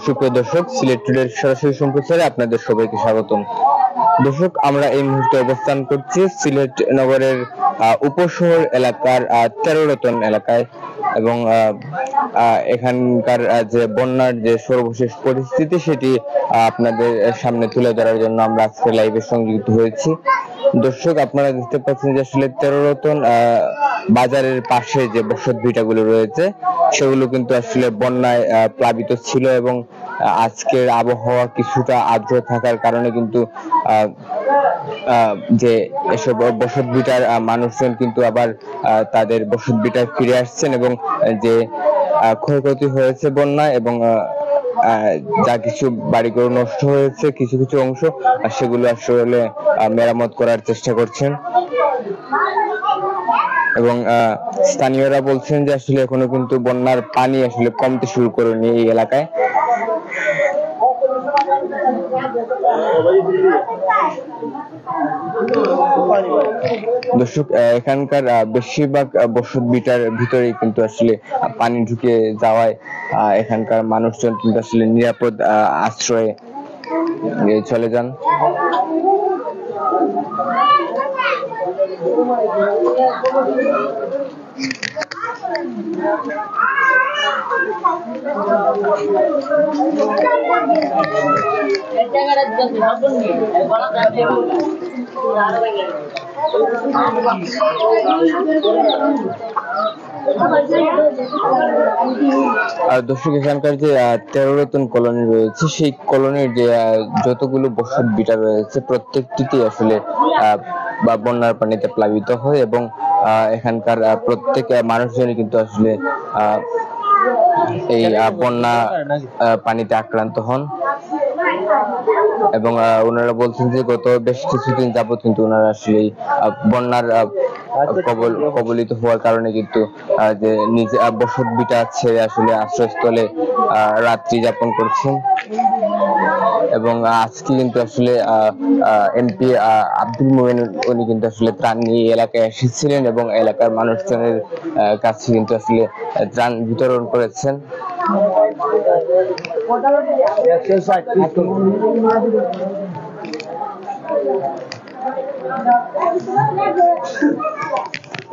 সুপ্রিয় দর্শক, সিলেট টুডের সরাসরি সম্প্রচারে আপনাদের সবাইকে স্বাগতম। দর্শক, আমরা এই মুহূর্তে অবস্থান করছি সিলেট নগরের উপশহর এলাকার 13 রতন এলাকায় এবং এখানকার যে বন্যার যে সর্বশেষ পরিস্থিতি সেটি আপনাদের সামনে তুলে ধরার জন্য আমরা আজকে লাইভে সংযুক্ত হয়েছি। দর্শক, আপনারা দেখতে পাচ্ছেন যে আসলে 13 রতন বাজারের পাশে যে বসত ভিটাগুলো রয়েছে সেগুলো কিন্তু আসলে বন্যায় প্লাবিত ছিল এবং আজকের আবহাওয়া কিছুটা আর্দ্র থাকার কারণে কিন্তু যে এসব বসত ভিটার মানুষজন কিন্তু আবার তাদের বসত ভিটায় ফিরে আসছেন এবং যে ক্ষয়ক্ষতি হয়েছে বন্যায় এবং যা কিছু বাড়িঘর নষ্ট হয়েছে কিছু কিছু অংশ সেগুলো আসলে মেরামত করার চেষ্টা করছেন এবং স্থানীয়রা বলছেন যে আসলে এখনো কিন্তু বন্যার পানি আসলে কমতে শুরু করেনি এই এলাকায়। দর্শক, এখানকার বেশিরভাগ বসত ভিটার ভিতরেই কিন্তু আসলে পানি ঢুকে যাওয়ায় এখানকার মানুষজন কিন্তু আসলে নিরাপদ আশ্রয়ে চলে যান। দর্শক, এখানকার যে 13 রতন কলোনি রয়েছে সেই কলোনির যে যতগুলো বসত ভিটা রয়েছে প্রত্যেকটিতে আসলে বন্যার পানিতে প্লাবিত হয় এবং এখানকার প্রত্যেক মানুষজনই কিন্তু আসলে এই বন্যা পানিতে আক্রান্ত হন এবং ওনারা বলছেন যে গত বেশ কিছুদিন যাবত কিন্তু ওনারা আসলে বন্যার কবলিত হওয়ার কারণে কিন্তু যে নিজে বসত ভিটা ছেড়ে আসলে আশ্রয়স্থলে রাত্রি যাপন করছেন এবং আজকে কিন্তু আসলে এমপি আব্দুল মোমেন উনি কিন্তু আসলে ত্রাণ নিয়ে এলাকায় এসেছিলেন এবং এলাকার মানুষজনের কাছে কিন্তু আসলে ত্রাণ বিতরণ করেছেন।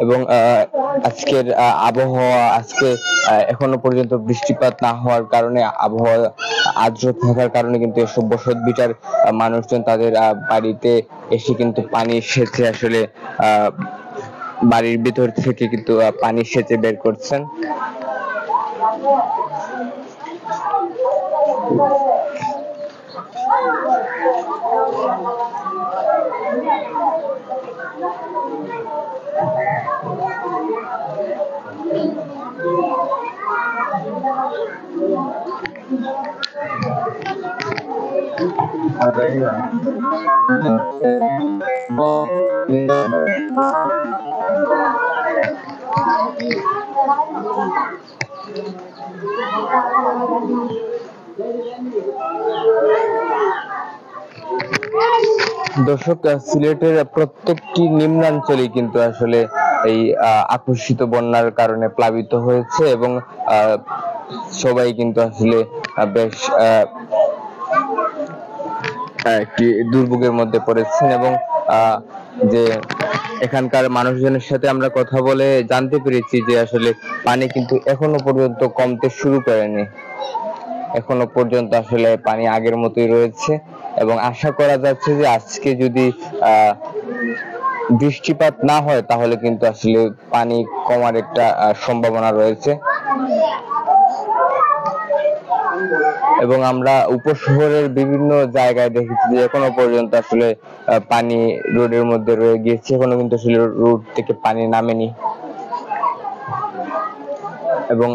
এবং আজকের আবহাওয়া আজকে এখনো পর্যন্ত বৃষ্টিপাত না হওয়ার কারণে আবহাওয়া আর্দ্র থাকার কারণে কিন্তু এসব বসত ভিটার মানুষজন তাদের বাড়িতে এসে কিন্তু পানি সেচে আসলে বাড়ির ভিতর থেকে কিন্তু পানি সেচে বের করছেন। দর্শক, সিলেটের প্রত্যেকটি নিম্নাঞ্চলে কিন্তু আসলে এই আকস্মিক বন্যার কারণে প্লাবিত হয়েছে এবং সবাই কিন্তু আসলে বেশ একটি দুর্ভোগের মধ্যে পড়েছেন এবং যে এখানকার মানুষজনের সাথে আমরা কথা বলে জানতে পেরেছি যে আসলে পানি কিন্তু এখনো পর্যন্ত কমতে শুরু করেনি, এখনো পর্যন্ত আসলে পানি আগের মতোই রয়েছে এবং আশা করা যাচ্ছে যে আজকে যদি বৃষ্টিপাত না হয় তাহলে কিন্তু আসলে পানি কমার একটা সম্ভাবনা রয়েছে এবং আমরা উপশহরের বিভিন্ন জায়গায় দেখেছি যে এখনো পর্যন্ত আসলে পানি রোডের মধ্যে রয়ে গিয়েছে, এখনো কিন্তু আসলে রোড থেকে পানি নামেনি এবং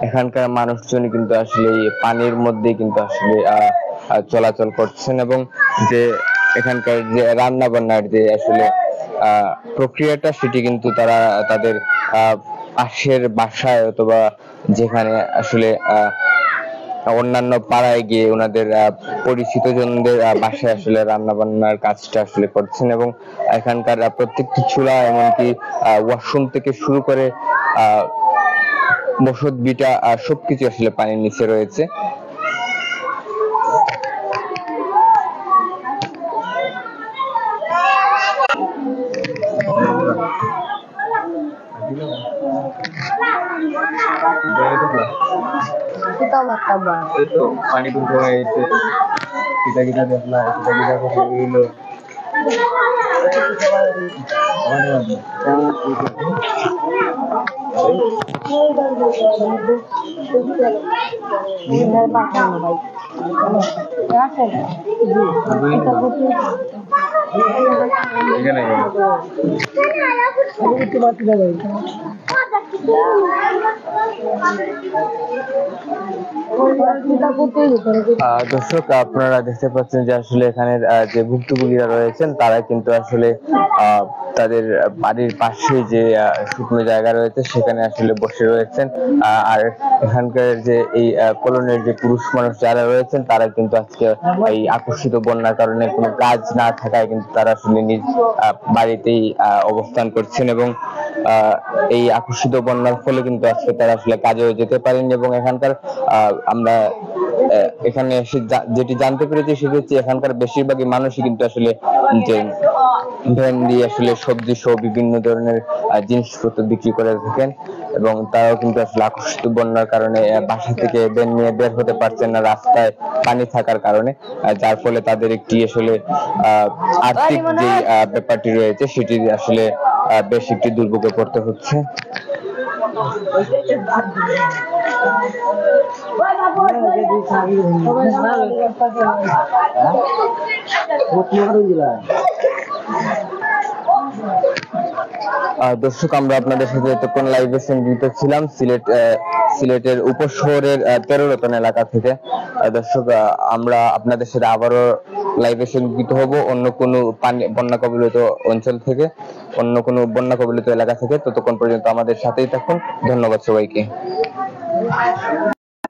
এখানকার মানুষজন কিন্তু আসলে পানির মধ্যে কিন্তু আসলে চলাচল করছেন এবং যে এখানকার যে রান্না বান্নার যে আসলে প্রক্রিয়াটা সেটি কিন্তু তারা তাদের পাশের বাসায় অথবা যেখানে আসলে অন্যান্য পাড়ায় গিয়ে ওনাদের পরিচিত জনদের বাসায় আসলে রান্না বান্নার কাজটা আসলে করছেন এবং এখানকার প্রত্যেকটি চুলা এমনকি ওয়াশরুম থেকে শুরু করে বসত ভিটা সবকিছু আসলে পানির নিচে রয়েছে। এই তো পানি কিন্তু হয়েছে, কিটা কিটা দেখলা, কিটা কিটা কথা হইলো। এখানে দর্শক আপনারা দেখতে পাচ্ছেন যে আসলে এখানে যে ভুক্তভোগীরা রয়েছেন তারা কিন্তু আসলে তাদের বাড়ির পাশে যে শুকনো জায়গা রয়েছে সেখানে আসলে বসে রয়েছেন। আর এখানকার যে এই কলোনির যে পুরুষ মানুষ যারা রয়েছেন তারা কিন্তু আজকে এই আকস্মিক বন্যার কারণে কোনো কাজ না থাকায় কিন্তু তারা আসলে নিজ বাড়িতেই অবস্থান করছেন এবং এই আকস্মিক বন্যার ফলে কিন্তু আজকে তারা আসলে কাজেও যেতে পারেনি এবং এখানকার আমরা এখানে এসে যেটি জানতে পেরেছি সেটি হচ্ছে এখানকার বেশিরভাগই মানুষই কিন্তু আসলে যে ভ্যান দিয়ে আসলে সবজি সহ বিভিন্ন ধরনের জিনিসপত্র বিক্রি করে থাকেন এবং তারাও কিন্তু আসলে আকস্মিক বন্যার কারণে বাসা থেকে ভ্যান নিয়ে বের হতে পারছেন না রাস্তায় পানি থাকার কারণে, যার ফলে তাদের একটি আসলে আর্থিক যে ব্যাপারটি রয়েছে সেটি আসলে বেশ একটি দুর্ভোগে পড়তে হচ্ছে। দর্শক আমরা আপনাদের সাথে এতক্ষণ লাইভে সংযুক্ত ছিলাম সিলেটের উপশহরের তেরোরতন এলাকা থেকে। দর্শক আমরা আপনাদের সাথে আবারও লাইভে সংযুক্ত হব অন্য কোনো বন্যা কবলিত অঞ্চল থেকে, অন্য কোনো বন্যা কবলিত এলাকা থেকে। ততক্ষণ পর্যন্ত আমাদের সাথেই থাকুন। ধন্যবাদ সবাইকে।